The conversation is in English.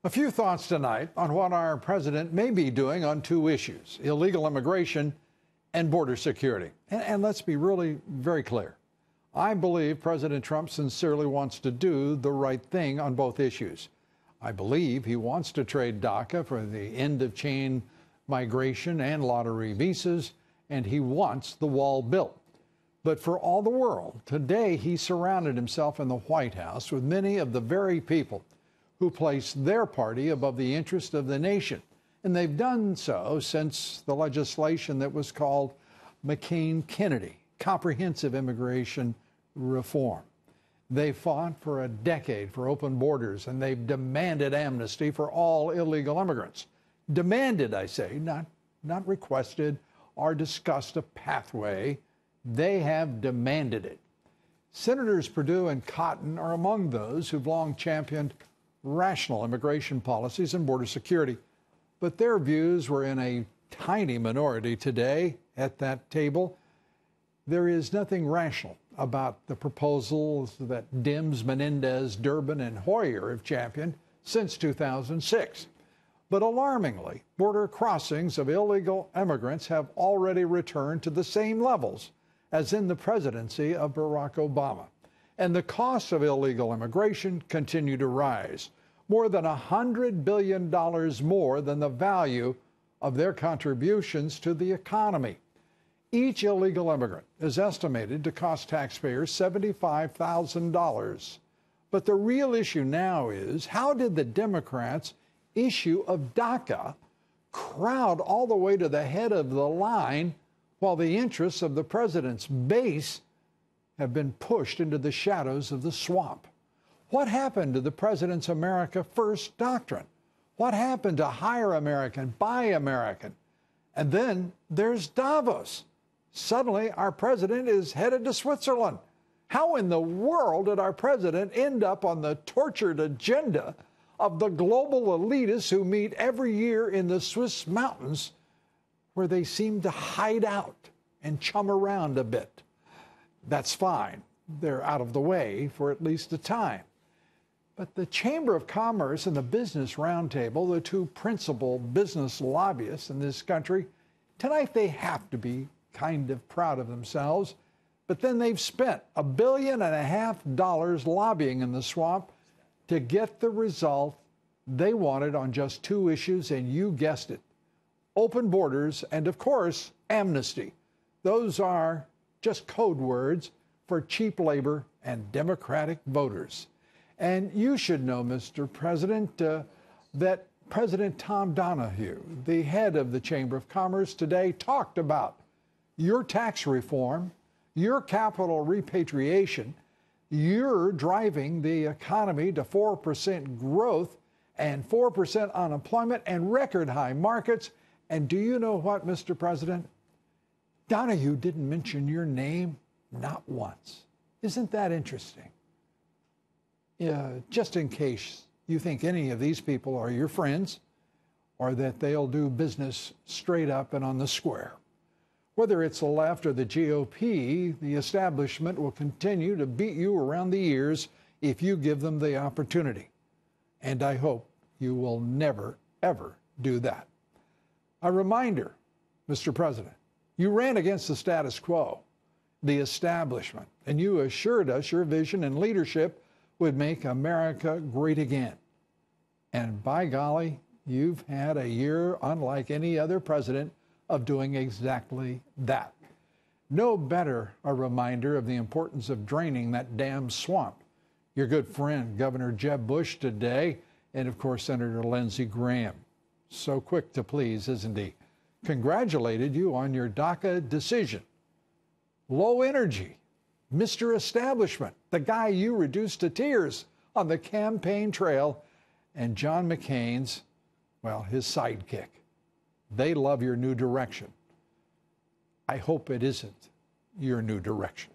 A few thoughts tonight on what our president may be doing on two issues: illegal immigration and border security. And let's be really very clear. I believe President Trump sincerely wants to do the right thing on both issues. I believe he wants to trade DACA for the end of chain migration and lottery visas, and he wants the wall built. But for all the world, today he surrounded himself in the White House with many of the very people who place their party above the interest of the nation. And they've done so since the legislation that was called McCain-Kennedy, Comprehensive Immigration Reform. They fought for a decade for open borders, and they've demanded amnesty for all illegal immigrants. Demanded, I say, not requested or discussed a pathway. They have demanded it. Senators Perdue and Cotton are among those who've long championed rational immigration policies and border security. But their views were in a tiny minority today at that table. There is nothing rational about the proposals that Dems, Menendez, Durbin, and Hoyer have championed since 2006. But alarmingly, border crossings of illegal immigrants have already returned to the same levels as in the presidency of Barack Obama. And the costs of illegal immigration continue to rise, more than $100 billion more than the value of their contributions to the economy. Each illegal immigrant is estimated to cost taxpayers $75,000. But the real issue now is, how did the Democrats' issue of DACA crowd all the way to the head of the line while the interests of the president's base have been pushed into the shadows of the swamp? What happened to the president's America First doctrine? What happened to hire American, buy American? And then there's Davos. Suddenly, our president is headed to Switzerland. How in the world did our president end up on the tortured agenda of the global elitists who meet every year in the Swiss mountains, where they seem to hide out and chum around a bit? That's fine. They're out of the way for at least a time. But the Chamber of Commerce and the Business Roundtable, the two principal business lobbyists in this country, tonight they have to be kind of proud of themselves. But then they've spent $1.5 billion lobbying in the swamp to get the result they wanted on just two issues, and you guessed it: open borders and, of course, amnesty. Those are just code words for cheap labor and Democratic voters. And you should know, Mr. President, that President Tom Donahue, the head of the Chamber of Commerce, today talked about your tax reform, your capital repatriation. You're driving the economy to 4% growth and 4% unemployment and record high markets. And do you know what, Mr. President? Donahue didn't mention your name, not once. Isn't that interesting? Just in case you think any of these people are your friends, or that they'll do business straight up and on the square. Whether it's the left or the GOP, the establishment will continue to beat you around the ears if you give them the opportunity. And I hope you will never, ever do that. A reminder, Mr. President, you ran against the status quo, the establishment, and you assured us your vision and leadership would make America great again. And by golly, you've had a year unlike any other president of doing exactly that. No better a reminder of the importance of draining that damn swamp. Your good friend, Governor Jeb Bush today, and of course, Senator Lindsey Graham. So quick to please, isn't he? Congratulated you on your DACA decision. Low energy, Mr. Establishment, the guy you reduced to tears on the campaign trail, and John McCain's, well, his sidekick. They love your new direction. I hope it isn't your new direction.